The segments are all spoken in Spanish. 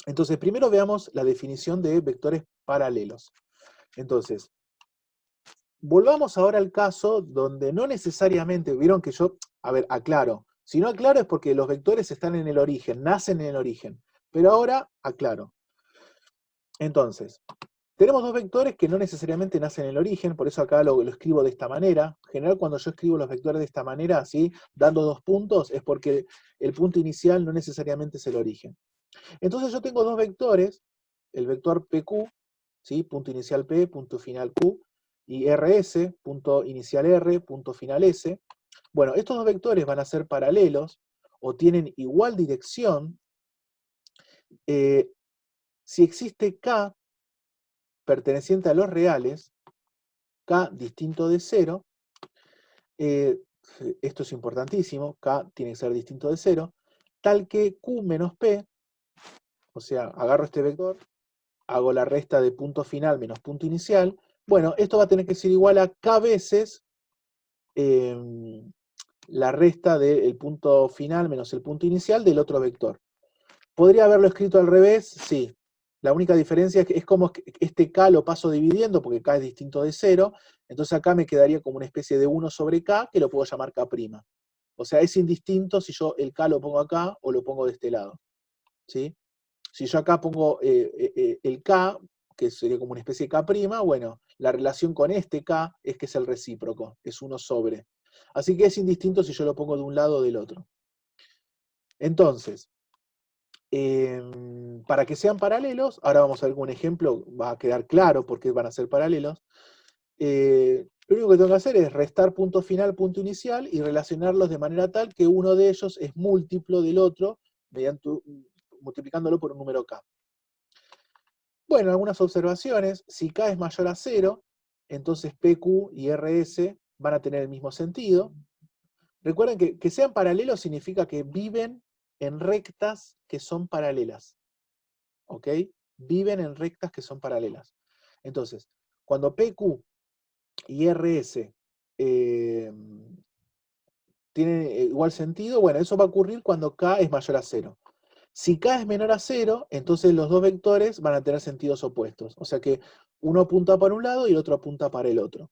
Entonces, primero veamos la definición de vectores paralelos. Entonces, volvamos ahora al caso donde no necesariamente, vieron que yo, a ver, aclaro. Si no aclaro es porque los vectores están en el origen, nacen en el origen. Pero ahora aclaro. Entonces, tenemos dos vectores que no necesariamente nacen en el origen, por eso acá lo escribo de esta manera. En general, cuando yo escribo los vectores de esta manera, así, dando dos puntos, es porque el punto inicial no necesariamente es el origen. Entonces yo tengo dos vectores, el vector PQ, ¿sí? Punto inicial P, punto final Q, y RS, punto inicial R, punto final S. Bueno, estos dos vectores van a ser paralelos o tienen igual dirección eh, si existe K perteneciente a los reales, K distinto de 0, eh, esto es importantísimo, K tiene que ser distinto de 0, tal que Q menos P, o sea, agarro este vector, hago la resta de punto final menos punto inicial, bueno, esto va a tener que ser igual a K veces la resta del punto final menos el punto inicial del otro vector. ¿Podría haberlo escrito al revés? Sí. La única diferencia es que es como que este K lo paso dividiendo, porque K es distinto de 0, entonces acá me quedaría como una especie de 1 sobre K, que lo puedo llamar K'. O sea, es indistinto si yo el K lo pongo acá o lo pongo de este lado. ¿Sí? Si yo acá pongo el K, que sería como una especie de K', bueno, la relación con este K es que es el recíproco, es 1 sobre. Así que es indistinto si yo lo pongo de un lado o del otro. Entonces, para que sean paralelos, ahora vamos a ver con un ejemplo, va a quedar claro por qué van a ser paralelos. Lo único que tengo que hacer es restar punto final, punto inicial y relacionarlos de manera tal que uno de ellos es múltiplo del otro multiplicándolo por un número K. Bueno, algunas observaciones. Si K es mayor a 0, entonces PQ y RS van a tener el mismo sentido. Recuerden que sean paralelos significa que viven en rectas que son paralelas. ¿Ok? Viven en rectas que son paralelas. Entonces, cuando PQ y RS tienen igual sentido, bueno, eso va a ocurrir cuando K es mayor a 0. Si K es menor a 0, entonces los dos vectores van a tener sentidos opuestos. O sea que uno apunta para un lado y el otro apunta para el otro.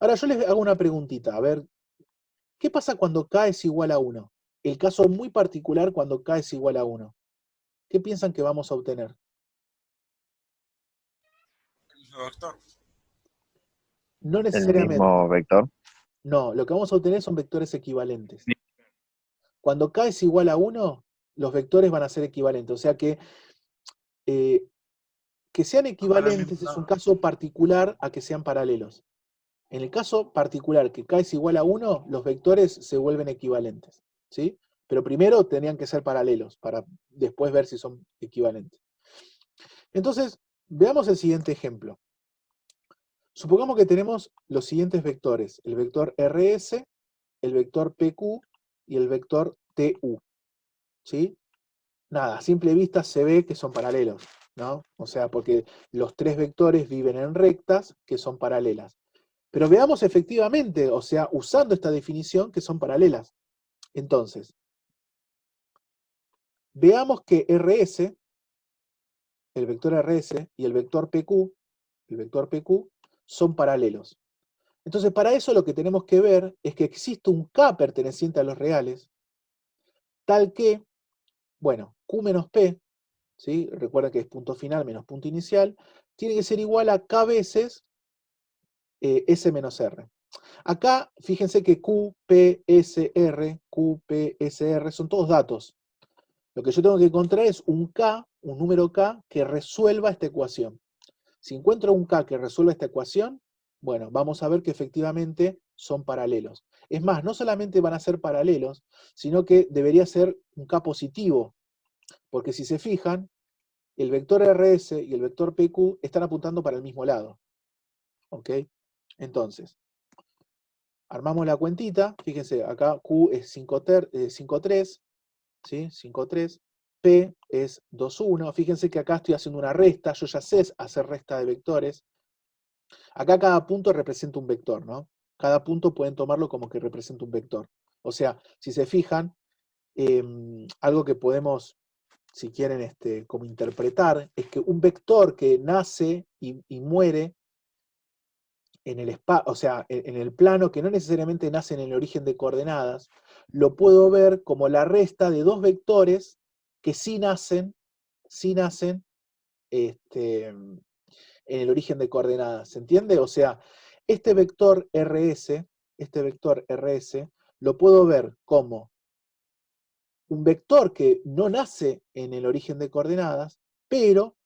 Ahora yo les hago una preguntita, a ver, ¿qué pasa cuando K es igual a 1? El caso muy particular cuando K es igual a 1. ¿Qué piensan que vamos a obtener? El mismo vector. No El necesariamente. mismo vector. No, lo que vamos a obtener son vectores equivalentes. Cuando K es igual a 1, los vectores van a ser equivalentes. O sea eh, que sean Van al mismo equivalentes es un lado. caso particular a que sean paralelos. En el caso particular que K es igual a 1, los vectores se vuelven equivalentes. ¿Sí? Pero primero tenían que ser paralelos, para después ver si son equivalentes. Entonces, veamos el siguiente ejemplo. Supongamos que tenemos los siguientes vectores, el vector RS, el vector PQ y el vector TU. ¿Sí? Nada, a simple vista se ve que son paralelos, ¿no? O sea, porque los tres vectores viven en rectas que son paralelas. Pero veamos efectivamente, o sea, usando esta definición, que son paralelas. Entonces, veamos que RS, el vector RS y el vector PQ, son paralelos. Entonces, para eso lo que tenemos que ver es que existe un K perteneciente a los reales, tal que, bueno, Q menos P, ¿sí? Recuerda que es punto final menos punto inicial, tiene que ser igual a K veces S menos R. Acá, fíjense que Q, P, S, R, Q, P, S, R son todos datos. Lo que yo tengo que encontrar es un K, un número K, que resuelva esta ecuación. Si encuentro un K que resuelva esta ecuación, bueno, vamos a ver que efectivamente son paralelos. Es más, no solamente van a ser paralelos, sino que debería ser un K positivo, porque si se fijan, el vector RS y el vector PQ están apuntando para el mismo lado. ¿Ok? Entonces, armamos la cuentita, fíjense, acá Q es 5,3, ¿sí? 5,3. P es 2,1. Fíjense que acá estoy haciendo una resta, yo ya sé hacer resta de vectores. Acá cada punto representa un vector, ¿no? Cada punto pueden tomarlo como que representa un vector. O sea, si se fijan, algo que podemos si quieren como interpretar, es que un vector que nace y muere en el espacio, o sea, en el plano que no necesariamente nace en el origen de coordenadas, lo puedo ver como la resta de dos vectores que sí nacen en el origen de coordenadas. ¿Se entiende? O sea, este vector RS, lo puedo ver como un vector que no nace en el origen de coordenadas, pero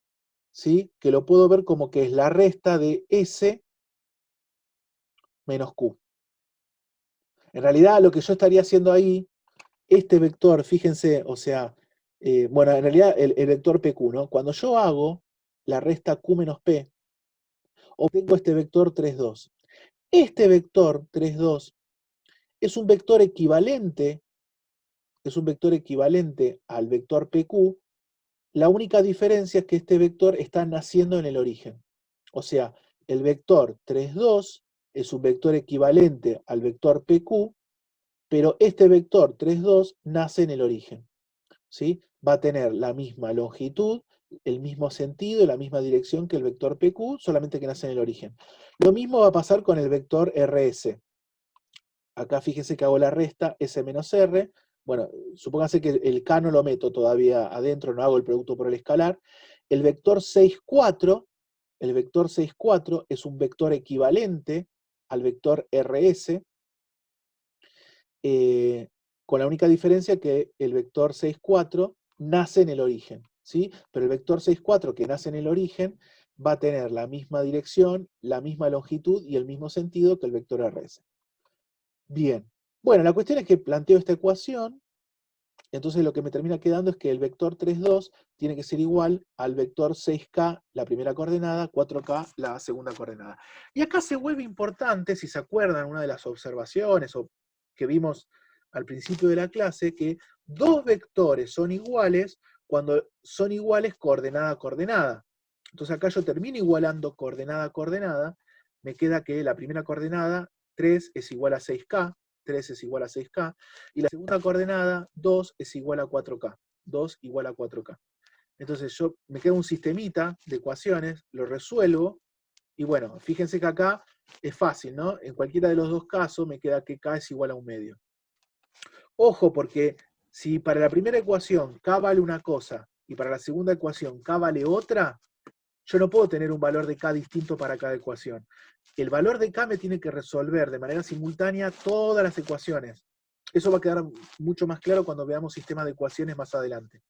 ¿sí? Que lo puedo ver como que es la resta de S menos Q. En realidad lo que yo estaría haciendo ahí, este vector, fíjense, o sea, bueno, en realidad el vector PQ, ¿no? Cuando yo hago la resta Q menos P, obtengo este vector 3, 2. Este vector 3, 2 es un vector equivalente, al vector PQ. La única diferencia es que este vector está naciendo en el origen. O sea, el vector 3, 2 es un vector equivalente al vector PQ, pero este vector 3, 2 nace en el origen. ¿Sí? Va a tener la misma longitud, el mismo sentido, la misma dirección que el vector PQ, solamente que nace en el origen. Lo mismo va a pasar con el vector RS. Acá fíjense que hago la resta S menos R. Bueno, supónganse que el K no lo meto todavía adentro, no hago el producto por el escalar. El vector 6, 4, es un vector equivalente al vector RS, con la única diferencia que el vector 6, 4 nace en el origen, ¿sí? Pero el vector 6, 4 que nace en el origen va a tener la misma dirección, la misma longitud y el mismo sentido que el vector RS. Bien. Bueno, la cuestión es que planteo esta ecuación, entonces lo que me termina quedando es que el vector 3, 2 tiene que ser igual al vector 6K, la primera coordenada, 4K, la segunda coordenada. Y acá se vuelve importante, si se acuerdan, una de las observaciones que vimos al principio de la clase, que dos vectores son iguales cuando son iguales coordenada a coordenada. Entonces acá yo termino igualando coordenada a coordenada, me queda que la primera coordenada, 3 es igual a 6K, 3 es igual a 6K, y la segunda coordenada, 2 es igual a 4K. 2 igual a 4K. Entonces yo me queda un sistemita de ecuaciones, lo resuelvo, y bueno, fíjense que acá es fácil, ¿no? En cualquiera de los dos casos me queda que K es igual a 1/2. Ojo, porque si para la primera ecuación K vale una cosa y para la segunda ecuación K vale otra, yo no puedo tener un valor de K distinto para cada ecuación. El valor de K me tiene que resolver de manera simultánea todas las ecuaciones. Eso va a quedar mucho más claro cuando veamos sistemas de ecuaciones más adelante.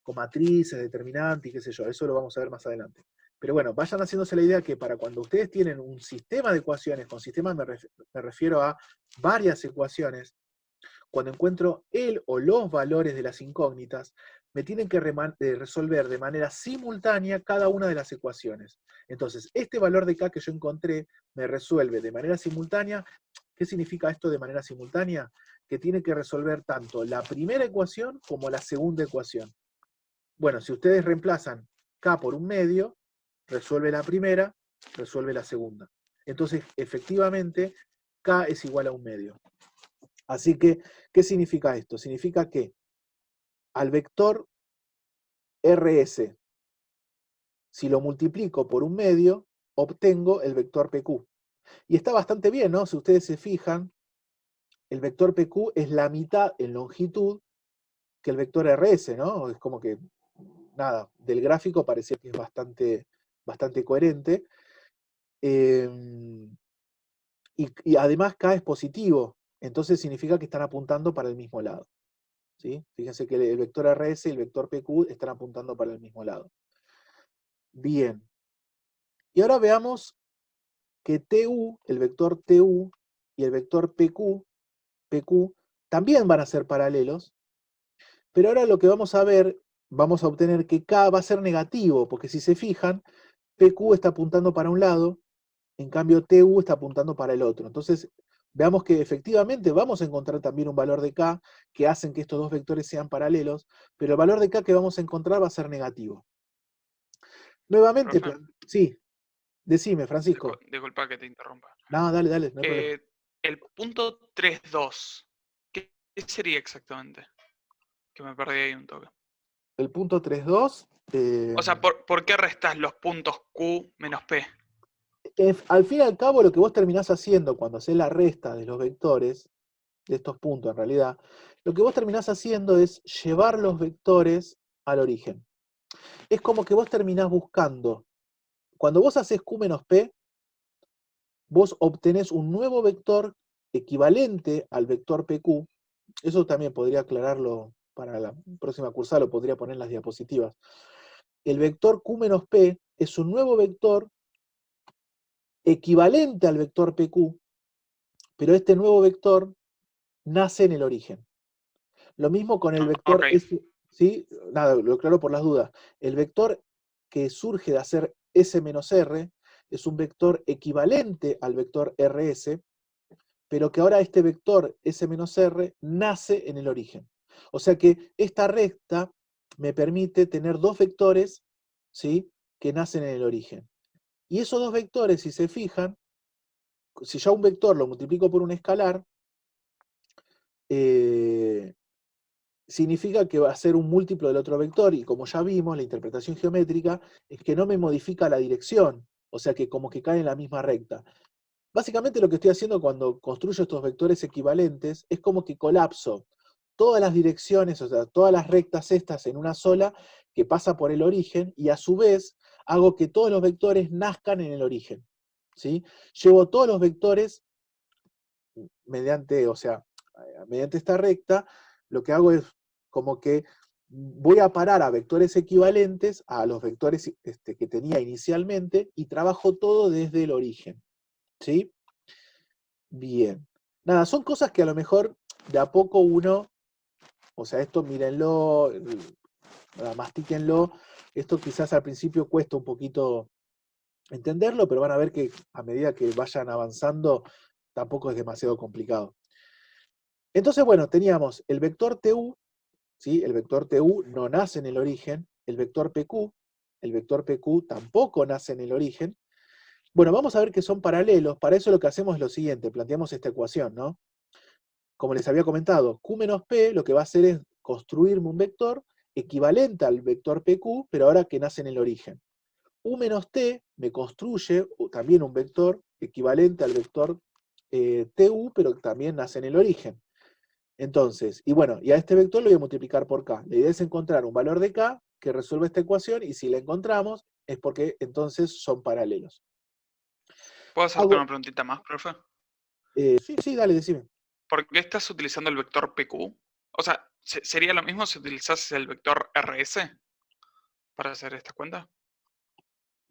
Con matrices, determinantes y qué sé yo. Eso lo vamos a ver más adelante. Pero bueno, vayan haciéndose la idea que para cuando ustedes tienen un sistema de ecuaciones, con sistemas me refiero a varias ecuaciones, cuando encuentro el o los valores de las incógnitas, me tienen que resolver de manera simultánea cada una de las ecuaciones. Entonces, este valor de K que yo encontré me resuelve de manera simultánea. ¿Qué significa esto de manera simultánea? Que tiene que resolver tanto la primera ecuación como la segunda ecuación. Bueno, si ustedes reemplazan K por 1/2, resuelve la primera, resuelve la segunda. Entonces, efectivamente, K es igual a 1/2. Así que, ¿qué significa esto? Significa que al vector RS, si lo multiplico por 1/2, obtengo el vector PQ. Y está bastante bien, ¿no? Si ustedes se fijan, el vector PQ es la mitad en longitud que el vector RS, ¿no? Es como que, nada, del gráfico parecía que es bastante coherente. Y además K es positivo, entonces significa que están apuntando para el mismo lado. ¿Sí? Fíjense que el vector RS y el vector PQ están apuntando para el mismo lado. Bien. Y ahora veamos que TU, el vector TU y el vector PQ también van a ser paralelos, pero ahora lo que vamos a ver, vamos a obtener que K va a ser negativo, porque si se fijan, PQ está apuntando para un lado, en cambio TU está apuntando para el otro. Entonces, veamos que efectivamente vamos a encontrar también un valor de K que hacen que estos dos vectores sean paralelos, pero el valor de K que vamos a encontrar va a ser negativo. Nuevamente, Profe, sí, decime, Francisco. disculpa que te interrumpa. No, dale, dale, no hay problema. El punto 3,2, ¿qué sería exactamente? Que me perdí ahí un toque. el punto 3,2. O sea, ¿por qué restas los puntos Q menos P? Al fin y al cabo, lo que vos terminás haciendo cuando haces la resta de los vectores, de estos puntos en realidad, lo que vos terminás haciendo es llevar los vectores al origen. Es como que vos terminás buscando, cuando vos haces Q menos P, vos obtenés un nuevo vector equivalente al vector PQ. Eso también podría aclararlo para la próxima cursada, lo podría poner en las diapositivas. El vector Q menos P es un nuevo vector equivalente al vector PQ, pero este nuevo vector nace en el origen. Lo mismo con el Ok. vector S, ¿sí? Nada, lo aclaro por las dudas. El vector que surge de hacer S menos R es un vector equivalente al vector RS, pero que ahora este vector S menos R nace en el origen. O sea que esta recta me permite tener dos vectores, ¿sí?, que nacen en el origen. Y esos dos vectores, si se fijan, si ya un vector lo multiplico por un escalar, significa que va a ser un múltiplo del otro vector, y como ya vimos, la interpretación geométrica es que no me modifica la dirección, o sea que como que cae en la misma recta. Básicamente lo que estoy haciendo cuando construyo estos vectores equivalentes es como que colapso todas las direcciones, o sea, todas las rectas estas en una sola que pasa por el origen, y a su vez hago que todos los vectores nazcan en el origen, ¿sí? Llevo todos los vectores mediante, o sea, mediante esta recta, lo que hago es como que voy a parar a vectores equivalentes a los vectores que tenía inicialmente, y trabajo todo desde el origen, ¿sí? Bien. Nada, son cosas que a lo mejor de a poco uno, o sea, esto mírenlo, mastíquenlo, esto quizás al principio cuesta un poquito entenderlo, pero van a ver que a medida que vayan avanzando, tampoco es demasiado complicado. Entonces, bueno, teníamos el vector TU, ¿sí? El vector TU no nace en el origen, el vector PQ tampoco nace en el origen. Bueno, vamos a ver que son paralelos. Para eso lo que hacemos es lo siguiente, planteamos esta ecuación, ¿no? Como les había comentado, Q menos P lo que va a hacer es construirme un vector equivalente al vector PQ, pero ahora que nace en el origen. U menos T me construye también un vector equivalente al vector TU, pero también nace en el origen. Entonces, y bueno, y a este vector lo voy a multiplicar por K. La idea es encontrar un valor de K que resuelva esta ecuación, y si la encontramos es porque entonces son paralelos. ¿Puedo hacerte Hago, una preguntita más, profe? sí, sí, dale, decime. ¿Por qué estás utilizando el vector PQ? O sea, ¿sería lo mismo si utilizases el vector RS para hacer esta cuenta?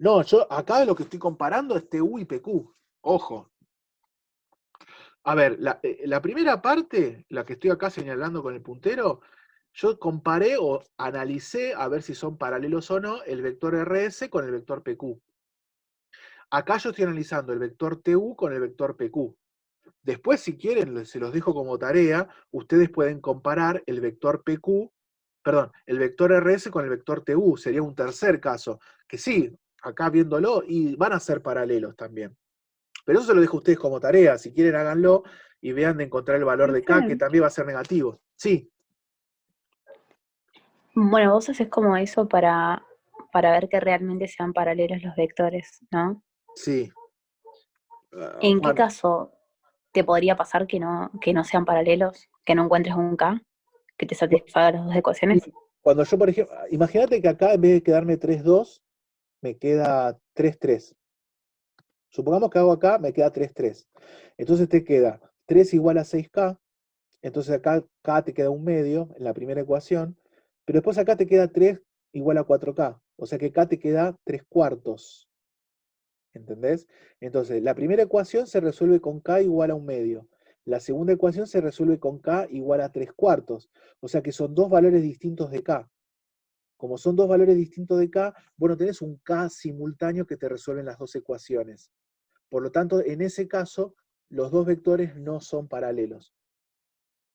No, yo acá lo que estoy comparando es TU y PQ. Ojo. A ver, la primera parte, la que estoy acá señalando con el puntero, yo comparé o analicé a ver si son paralelos o no el vector RS con el vector PQ. Acá yo estoy analizando el vector TU con el vector PQ. Después, si quieren, se los dejo como tarea, ustedes pueden comparar el vector PQ, perdón, el vector RS con el vector TU. Sería un tercer caso, que sí, acá viéndolo, y van a ser paralelos también. Pero eso se lo dejo a ustedes como tarea. Si quieren, háganlo y vean de encontrar el valor de K, que Profe, también va a ser negativo. Sí. bueno, vos haces como eso para ver que realmente sean paralelos los vectores, ¿no? Sí. ¿En qué Juan, caso te podría pasar que no sean paralelos, que no encuentres un K que te satisfaga las dos ecuaciones? y cuando yo, por ejemplo, imagínate que acá en vez de quedarme 3,2, me queda 3,3. Supongamos que hago acá, me queda 3,3. Entonces te queda 3 igual a 6K. Entonces acá K te queda un medio en la primera ecuación. Pero después acá te queda 3 igual a 4K. O sea que K te queda 3 cuartos. ¿Entendés? Entonces, la primera ecuación se resuelve con K igual a un medio. La segunda ecuación se resuelve con K igual a 3 cuartos. O sea que son dos valores distintos de K. Como son dos valores distintos de K, bueno, tenés un K simultáneo que te resuelven las dos ecuaciones. Por lo tanto, en ese caso, los dos vectores no son paralelos.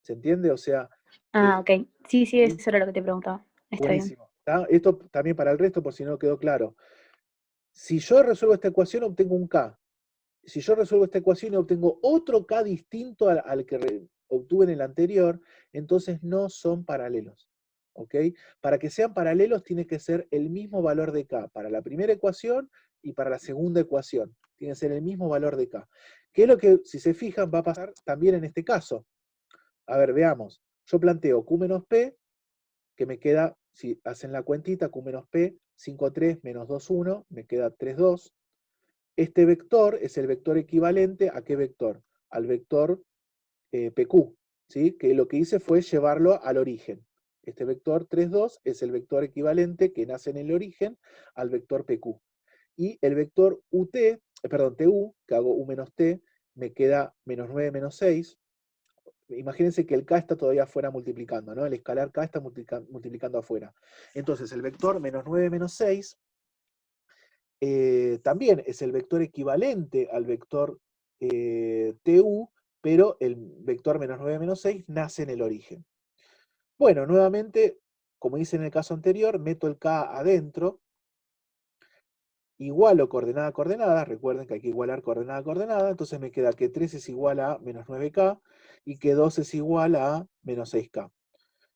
¿Se entiende? O sea, Ah, ok. Sí, sí, ¿sí? eso era lo que te preguntaba. Está bien. Buenísimo. ¿Tá? Esto también para el resto, por si no quedó claro. Si yo resuelvo esta ecuación, obtengo un K. Si yo resuelvo esta ecuación y obtengo otro K distinto al que obtuve en el anterior, entonces no son paralelos. ¿ok? Para que sean paralelos tiene que ser el mismo valor de K para la primera ecuación y para la segunda ecuación. Tiene que ser el mismo valor de K. ¿Qué es lo que, si se fijan, va a pasar también en este caso? A ver, veamos. Yo planteo Q menos P, que me queda, si hacen la cuentita, Q menos P, 5, 3, menos 2, 1, me queda 3, 2. Este vector es el vector equivalente ¿a qué vector? Al vector PQ, ¿sí? Que lo que hice fue llevarlo al origen. Este vector 3, 2 es el vector equivalente que nace en el origen al vector PQ. Y el vector TU, que hago U menos T, me queda menos 9, menos 6. Imagínense que el K está todavía afuera multiplicando, ¿no? El escalar K está multiplicando afuera. Entonces el vector menos 9, menos 6 también es el vector equivalente al vector TU, pero el vector menos 9, menos 6 nace en el origen. Bueno, nuevamente, como hice en el caso anterior, meto el K adentro, igualo coordenada a coordenada, recuerden que hay que igualar coordenada a coordenada, entonces me queda que 3 es igual a menos 9K y que 2 es igual a menos 6K.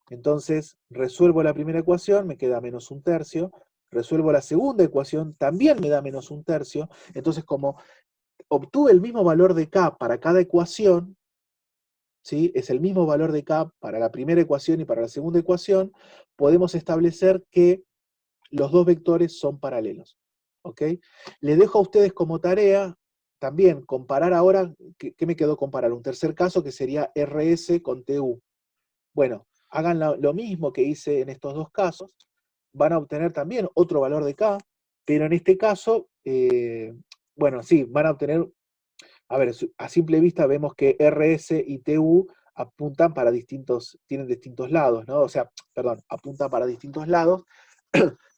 Entonces, resuelvo la primera ecuación, me queda menos 1/3, resuelvo la segunda ecuación, también me da menos 1/3, entonces como obtuve el mismo valor de K para cada ecuación, ¿sí? Es el mismo valor de K para la primera ecuación y para la segunda ecuación, podemos establecer que los dos vectores son paralelos. ¿Ok? Les dejo a ustedes como tarea también comparar ahora, ¿qué me quedó comparar? Un tercer caso que sería RS con TU. Bueno, hagan lo mismo que hice en estos dos casos, van a obtener también otro valor de K, pero en este caso, bueno, sí, van a obtener, a ver, a simple vista vemos que RS y TU apuntan para tienen distintos lados, ¿no? O sea, perdón, apuntan para distintos lados,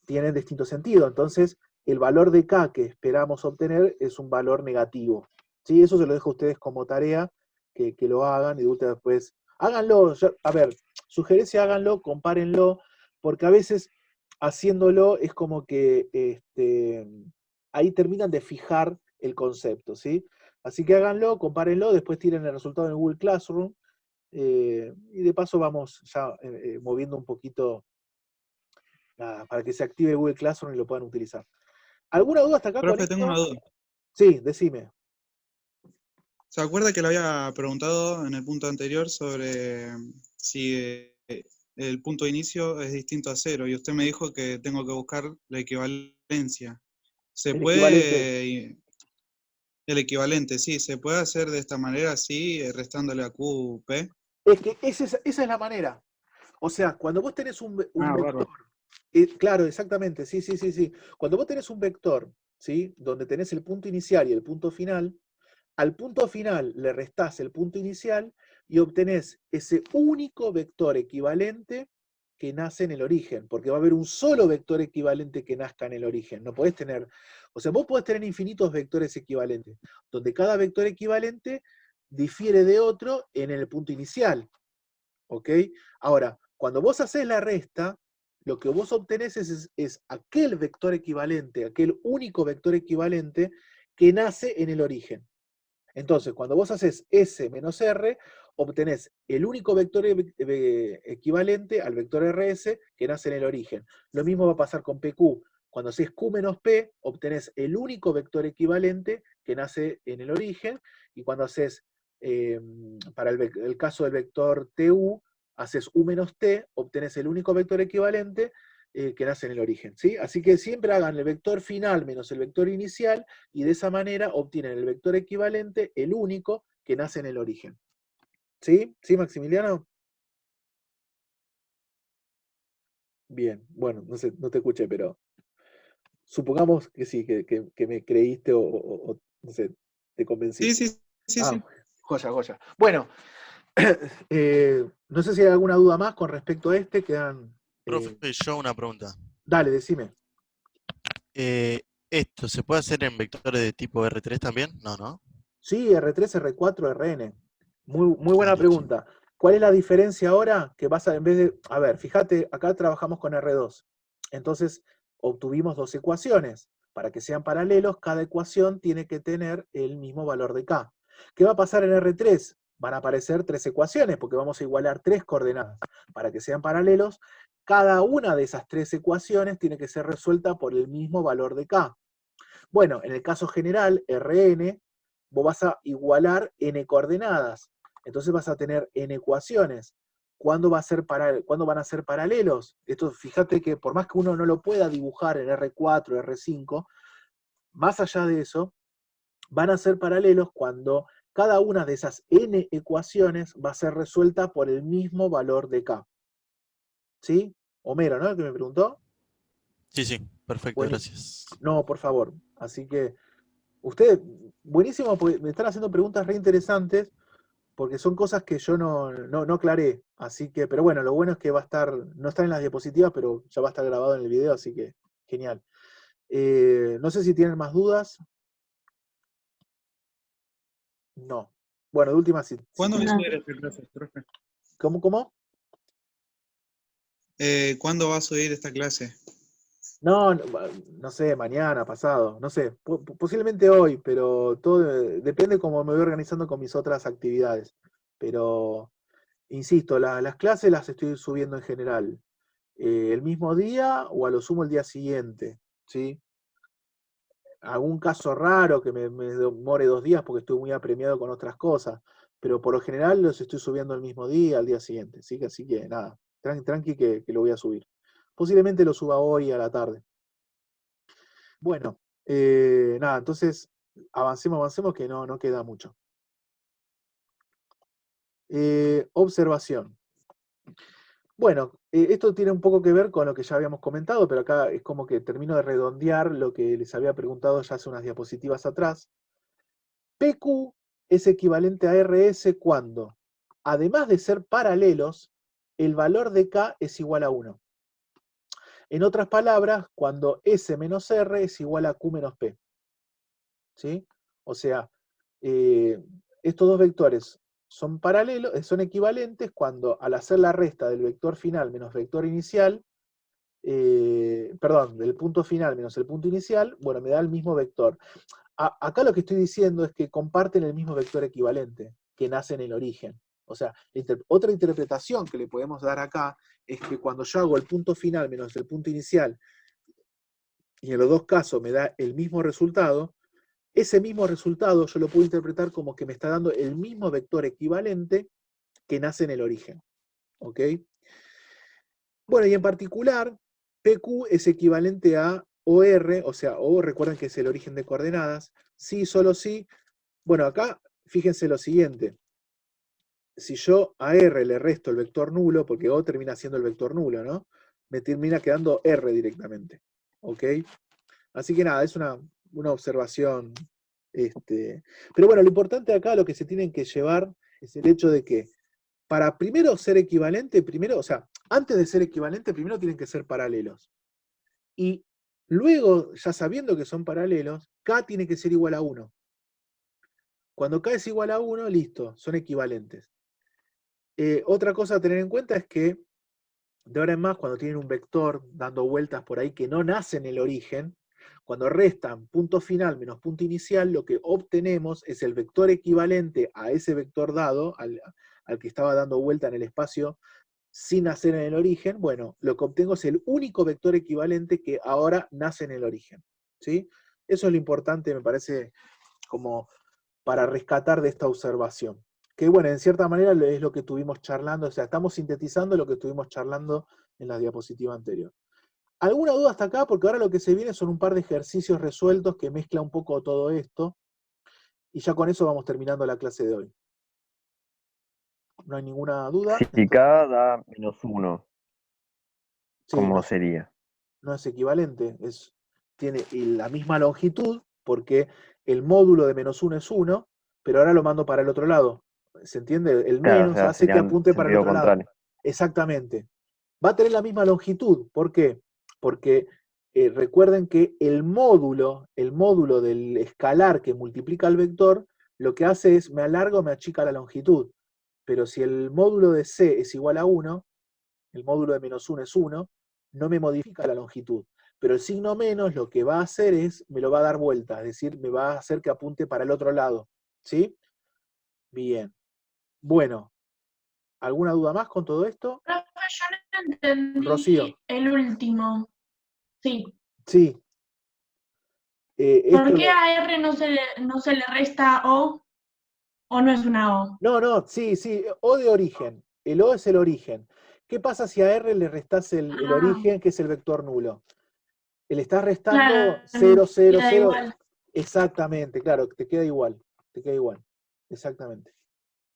tienen distinto sentido. Entonces, el valor de K que esperamos obtener es un valor negativo. ¿Sí? Eso se lo dejo a ustedes como tarea, que lo hagan y de última después, háganlo. A ver, sugerencia, háganlo, compárenlo, porque a veces haciéndolo es como que ahí terminan de fijar el concepto, ¿sí? Así que háganlo, compárenlo, después tiren el resultado en Google Classroom, y de paso vamos ya moviendo un poquito para que se active Google Classroom y lo puedan utilizar. ¿Alguna duda hasta acá con Profe, tengo esto? una duda. Sí, decime. ¿Se acuerda que le había preguntado en el punto anterior sobre si el punto de inicio es distinto a 0? Y usted me dijo que tengo que buscar la equivalencia. ¿Se El equivalente. puede, el equivalente, sí, se puede hacer de esta manera, así, restándole a QP? Es que esa es la manera. O sea, cuando vos tenés un vector, Bárbaro. claro, exactamente, sí, sí, sí, sí. Cuando vos tenés un vector, ¿sí? Donde tenés el punto inicial y el punto final, al punto final le restás el punto inicial y obtenés ese único vector equivalente que nace en el origen, porque va a haber un solo vector equivalente que nazca en el origen. No podés tener, o sea, vos podés tener infinitos vectores equivalentes, donde cada vector equivalente difiere de otro en el punto inicial. ¿Ok? Ahora, cuando vos haces la resta, lo que vos obtenés es aquel vector equivalente, aquel único vector equivalente que nace en el origen. Entonces, cuando vos haces S menos R, obtenés el único vector equivalente al vector RS que nace en el origen. Lo mismo va a pasar con PQ. Cuando haces Q menos P, obtenés el único vector equivalente que nace en el origen, y cuando haces, para el caso del vector TU, haces U menos T, obtenés el único vector equivalente que nace en el origen. ¿Sí? Así que siempre hagan el vector final menos el vector inicial, y de esa manera obtienen el vector equivalente, el único, que nace en el origen. ¿Sí? ¿Sí, Maximiliano? Bien, bueno, no sé, no te escuché, pero supongamos que sí, que me creíste o, no sé, te convencí. Sí, sí, sí, Ah, sí. joya, joya. Bueno, no sé si hay alguna duda más con respecto a este, quedan... Profe, yo una pregunta. Dale, decime. ¿Esto se puede hacer en vectores de tipo R3 también? No, ¿no? Sí, R3, R4, Rn. Muy Ah, buena listo. pregunta. ¿Cuál es la diferencia ahora? Que vas a, en vez de, a ver, fíjate, acá trabajamos con R2. Entonces, obtuvimos dos ecuaciones. Para que sean paralelos, cada ecuación tiene que tener el mismo valor de K. ¿Qué va a pasar en R3? Van a aparecer tres ecuaciones, porque vamos a igualar tres coordenadas. Para que sean paralelos, cada una de esas 3 ecuaciones tiene que ser resuelta por el mismo valor de K. Bueno, en el caso general, Rn, vos vas a igualar n coordenadas. Entonces vas a tener n ecuaciones. ¿Cuándo van a ser paralelos? Esto, fíjate que por más que uno no lo pueda dibujar en R4, R5, más allá de eso, van a ser paralelos cuando cada una de esas n ecuaciones va a ser resuelta por el mismo valor de K. ¿Sí? Homero, ¿no? El que me preguntó. Sí, sí, perfecto, Bueno, gracias. no, por favor. Así que, ustedes, buenísimo, porque me están haciendo preguntas re interesantes, porque son cosas que yo no aclaré. Así que, pero bueno, lo bueno es que va a estar, no está en las diapositivas, pero ya va a estar grabado en el video, así que genial. No sé si tienen más dudas. No. Bueno, de última, si ¿Cuándo va a No. subir esta clase, profe? ¿Cómo? ¿Cuándo va a subir esta clase? No sé, mañana, pasado, no sé, posiblemente hoy, pero todo depende cómo me voy organizando con mis otras actividades. Pero, insisto, las clases las estoy subiendo en general el mismo día o a lo sumo el día siguiente, ¿sí? Algún caso raro que me demore 2 días porque estoy muy apremiado con otras cosas, pero por lo general los estoy subiendo el mismo día, al día siguiente, ¿sí? Así que nada, tranqui que lo voy a subir. Posiblemente lo suba hoy a la tarde. Bueno, nada, entonces avancemos que no queda mucho. Observación. Bueno, esto tiene un poco que ver con lo que ya habíamos comentado, pero acá es como que termino de redondear lo que les había preguntado ya hace unas diapositivas atrás. PQ es equivalente a RS cuando, además de ser paralelos, el valor de K es igual a 1. En otras palabras, cuando S menos R es igual a Q menos P. ¿Sí? O sea, estos dos vectores son paralelos, son equivalentes cuando al hacer la resta del vector final menos vector inicial, perdón, del punto final menos el punto inicial, bueno, me da el mismo vector. Acá lo que estoy diciendo es que comparten el mismo vector equivalente, que nace en el origen. O sea, otra interpretación que le podemos dar acá es que cuando yo hago el punto final menos el punto inicial, y en los dos casos me da el mismo resultado, ese mismo resultado yo lo puedo interpretar como que me está dando el mismo vector equivalente que nace en el origen. ¿Ok? Bueno, y en particular, PQ es equivalente a OR, o sea, O recuerden que es el origen de coordenadas, sí, solo sí. Bueno, acá fíjense lo siguiente. Si yo a R le resto el vector nulo, porque O termina siendo el vector nulo, ¿no? Me termina quedando R directamente. ¿Ok? Así que nada, es una observación. Pero bueno, lo importante acá, lo que se tienen que llevar, es el hecho de que para primero ser equivalente, o sea, antes de ser equivalente, primero tienen que ser paralelos. Y luego, ya sabiendo que son paralelos, K tiene que ser igual a 1. Cuando K es igual a 1, listo, son equivalentes. Otra cosa a tener en cuenta es que de ahora en más, cuando tienen un vector dando vueltas por ahí que no nace en el origen, cuando restan punto final menos punto inicial, lo que obtenemos es el vector equivalente a ese vector dado, al que estaba dando vuelta en el espacio sin nacer en el origen. Bueno, lo que obtengo es el único vector equivalente que ahora nace en el origen. ¿Sí? Eso es lo importante, me parece, como para rescatar de esta observación. Que bueno, en cierta manera es lo que estuvimos charlando, o sea, estamos sintetizando lo que estuvimos charlando en la diapositiva anterior. ¿Alguna duda hasta acá? Porque ahora lo que se viene son un par de ejercicios resueltos que mezcla un poco todo esto, y ya con eso vamos terminando la clase de hoy. ¿No hay ninguna duda? Si K da -1, Sí, ¿cómo no, sería? no es equivalente, tiene la misma longitud, porque el módulo de -1 es 1, pero ahora lo mando para el otro lado. ¿Se entiende? El Claro, o menos sea, hace que serían apunte para el sentido otro lado. contrario. Exactamente. Va a tener la misma longitud. ¿Por qué? Porque recuerden que el módulo del escalar que multiplica el vector, lo que hace es me alarga o me achica la longitud. Pero si el módulo de C es igual a 1, el módulo de -1 es 1, no me modifica la longitud. Pero el signo menos lo que va a hacer es, me lo va a dar vuelta, es decir, me va a hacer que apunte para el otro lado. ¿Sí? Bien. Bueno, ¿alguna duda más con todo esto? Profe, yo entendí Rocío. el último. Sí. Sí. ¿Por Esto qué lo- a R no se le resta O? ¿O no es una O? No, sí, O de origen. El O es el origen. ¿Qué pasa si a R le restás el Ah. origen, que es el vector nulo? Le estás restando Claro, 0, 0, queda 0. igual. Exactamente, claro, te queda igual. Te queda igual. Exactamente.